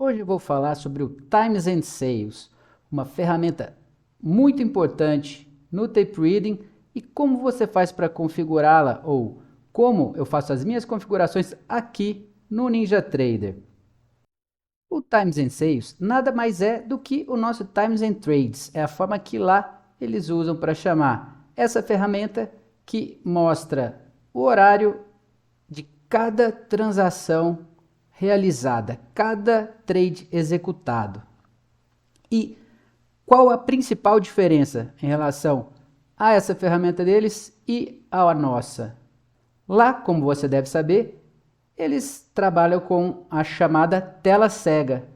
Hoje eu vou falar sobre o Times and Sales, uma ferramenta muito importante no tape reading e como você faz para configurá-la ou como eu faço as minhas configurações aqui no NinjaTrader. O Times and Sales nada mais é do que o nosso Times and Trades, é a forma que lá eles usam para chamar essa ferramenta que mostra o horário de cada transação realizada, cada trade executado. E qual a principal diferença em relação a essa ferramenta deles e à nossa? Lá, como você deve saber, eles trabalham com a chamada tela cega,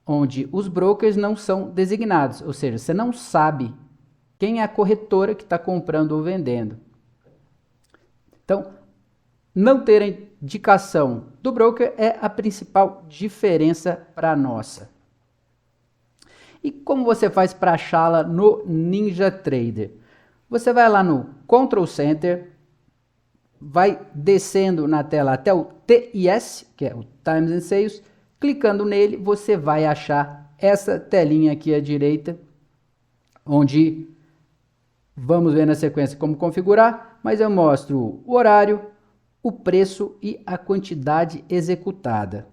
onde os brokers não são designados, ou seja, você não sabe quem é a corretora que está comprando ou vendendo. Então, não ter a indicação do broker é a principal diferença para a nossa. E como você faz para achá-la no NinjaTrader? Você vai lá no Control Center, vai descendo na tela até o TIS, que é o Times and Sales, clicando nele você vai achar essa telinha aqui à direita, onde vamos ver na sequência como configurar, mas eu mostro o horário, o preço e a quantidade executada.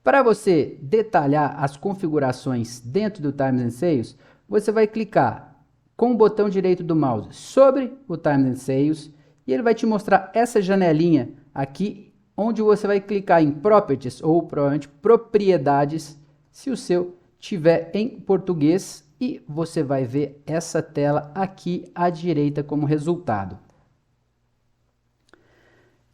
Para você detalhar as configurações dentro do Times and Sales, você vai clicar com o botão direito do mouse sobre o Times and Sales e ele vai te mostrar essa janelinha aqui, onde você vai clicar em Properties ou provavelmente Propriedades, se o seu tiver em português, e você vai ver essa tela aqui à direita como resultado.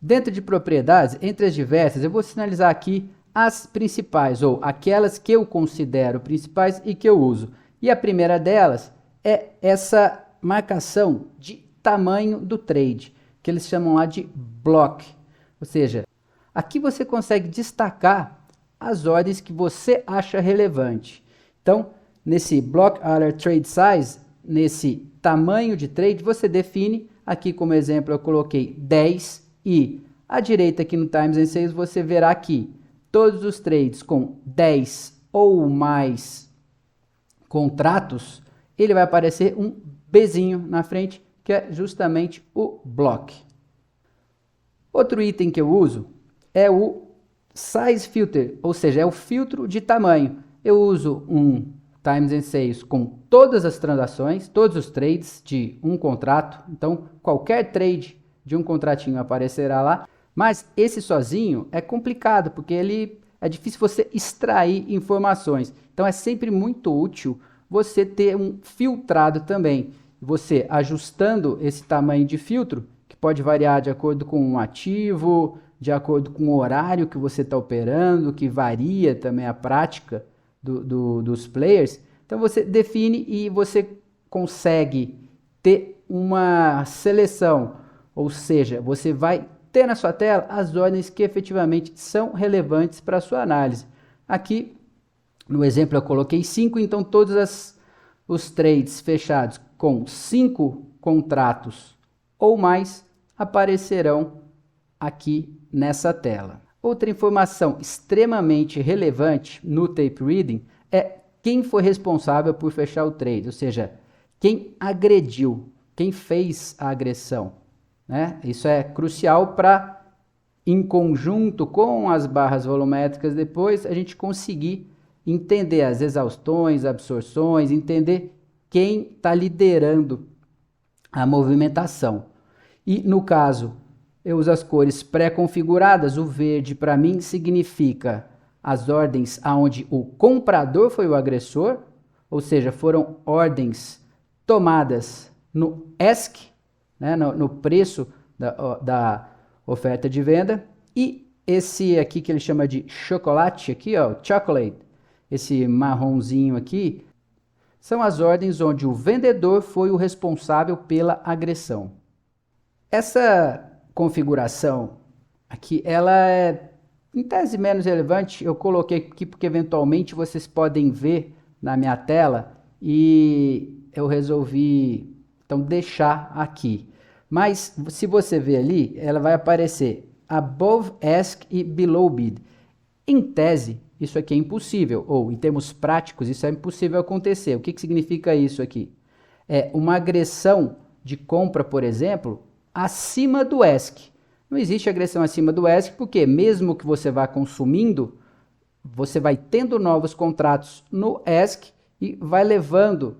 Dentro de propriedades, entre as diversas, eu vou sinalizar aqui as principais, ou aquelas que eu considero principais e que eu uso. E a primeira delas é essa marcação de tamanho do trade, que eles chamam lá de block. Ou seja, aqui você consegue destacar as ordens que você acha relevante. Então, nesse Block Alert Trade Size, nesse tamanho de trade, você define, aqui como exemplo eu coloquei 10, e à direita aqui no Times and Sales você verá aqui todos os trades com 10 ou mais contratos, ele vai aparecer um Bzinho na frente, que é justamente o block. Outro item que eu uso é o Size Filter, ou seja, é o filtro de tamanho. Eu uso um Times and Sales com todas as transações, todos os trades de um contrato, então qualquer trade de um contratinho aparecerá lá, mas esse sozinho é complicado, porque ele é difícil você extrair informações, então é sempre muito útil você ter um filtrado também, você ajustando esse tamanho de filtro, que pode variar de acordo com o ativo, de acordo com o horário que você está operando, que varia também a prática dos players. Então você define e você consegue ter uma seleção, ou seja, você vai ter na sua tela as ordens que efetivamente são relevantes para a sua análise. Aqui, no exemplo, eu coloquei 5, então todos os trades fechados com 5 contratos ou mais aparecerão aqui nessa tela. Outra informação extremamente relevante no tape reading é quem foi responsável por fechar o trade, ou seja, quem agrediu, quem fez a agressão, né? Isso é crucial para, em conjunto com as barras volumétricas, depois a gente conseguir entender as exaustões, absorções, entender quem está liderando a movimentação. E no caso, eu uso as cores pré-configuradas. O verde para mim significa as ordens aonde o comprador foi o agressor, ou seja, foram ordens tomadas no ESC, né, no preço da oferta de venda. E esse aqui que ele chama de chocolate, aqui, ó, chocolate, esse marronzinho aqui, são as ordens onde o vendedor foi o responsável pela agressão. Essa configuração aqui, ela é em tese menos relevante. Eu coloquei aqui porque eventualmente vocês podem ver na minha tela e eu resolvi então deixar aqui. Mas se você ver ali, ela vai aparecer above ask e below bid. Em tese, isso aqui é impossível, ou em termos práticos, isso é impossível acontecer. O que significa isso aqui? É uma agressão de compra, por exemplo, acima do ESC. Não existe agressão acima do ESC, porque mesmo que você vá consumindo, você vai tendo novos contratos no ESC e vai elevando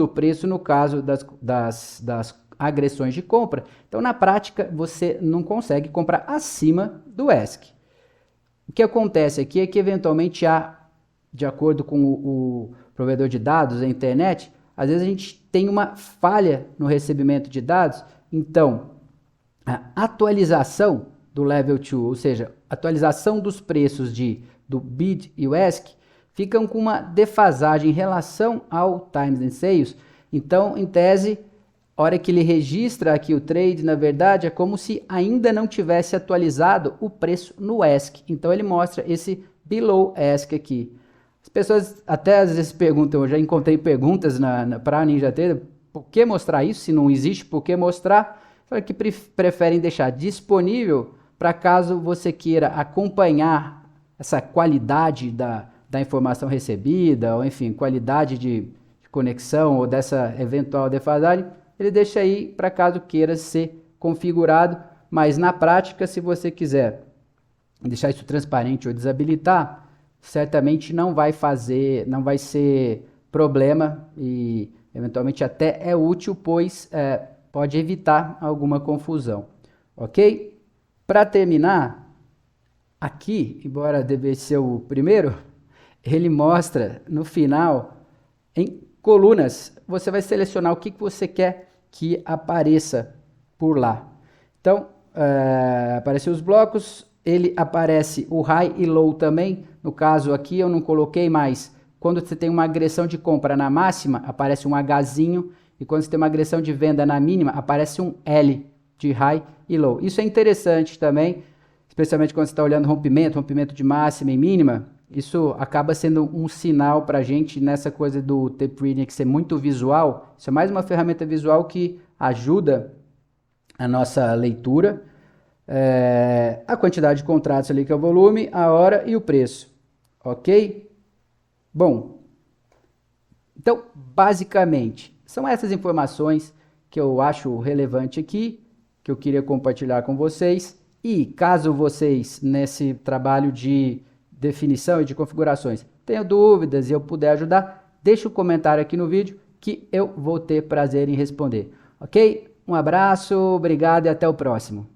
o preço no caso das agressões de compra. Então, na prática, você não consegue comprar acima do ESC. O que acontece aqui é que, eventualmente, de acordo com o provedor de dados, a internet, às vezes a gente tem uma falha no recebimento de dados. Então, a atualização do Level 2, ou seja, atualização dos preços do BID e o ESC, ficam com uma defasagem em relação ao Times and Sales. Então, em tese, a hora que ele registra aqui o trade, na verdade, é como se ainda não tivesse atualizado o preço no ESC. Então, ele mostra esse below ESC aqui. As pessoas até às vezes perguntam, eu já encontrei perguntas para a NinjaTrader, por que mostrar isso? Se não existe, por que mostrar? Só que preferem deixar disponível para caso você queira acompanhar essa qualidade da informação recebida, ou enfim, qualidade de conexão ou dessa eventual defasagem, ele deixa aí para caso queira ser configurado, mas na prática, se você quiser deixar isso transparente ou desabilitar, certamente não vai ser problema e eventualmente até é útil, pois pode evitar alguma confusão, ok? Para terminar, aqui, embora deve ser o primeiro, ele mostra no final, em colunas, você vai selecionar o que você quer que apareça por lá. Então, apareceu os blocos, ele aparece o high e low também. No caso aqui eu não coloquei, mas quando você tem uma agressão de compra na máxima, aparece um Hzinho, e quando você tem uma agressão de venda na mínima, aparece um L de high e low. Isso é interessante também, especialmente quando você está olhando rompimento de máxima e mínima. Isso acaba sendo um sinal para a gente nessa coisa do tape reading que ser muito visual. Isso é mais uma ferramenta visual que ajuda a nossa leitura. A quantidade de contratos ali, que é o volume, a hora e o preço. Ok? Bom, então, basicamente, são essas informações que eu acho relevante aqui, que eu queria compartilhar com vocês. E caso vocês, nesse trabalho de definição e de configurações, tenham dúvidas e eu puder ajudar, deixe um comentário aqui no vídeo que eu vou ter prazer em responder. Ok? Um abraço, obrigado e até o próximo.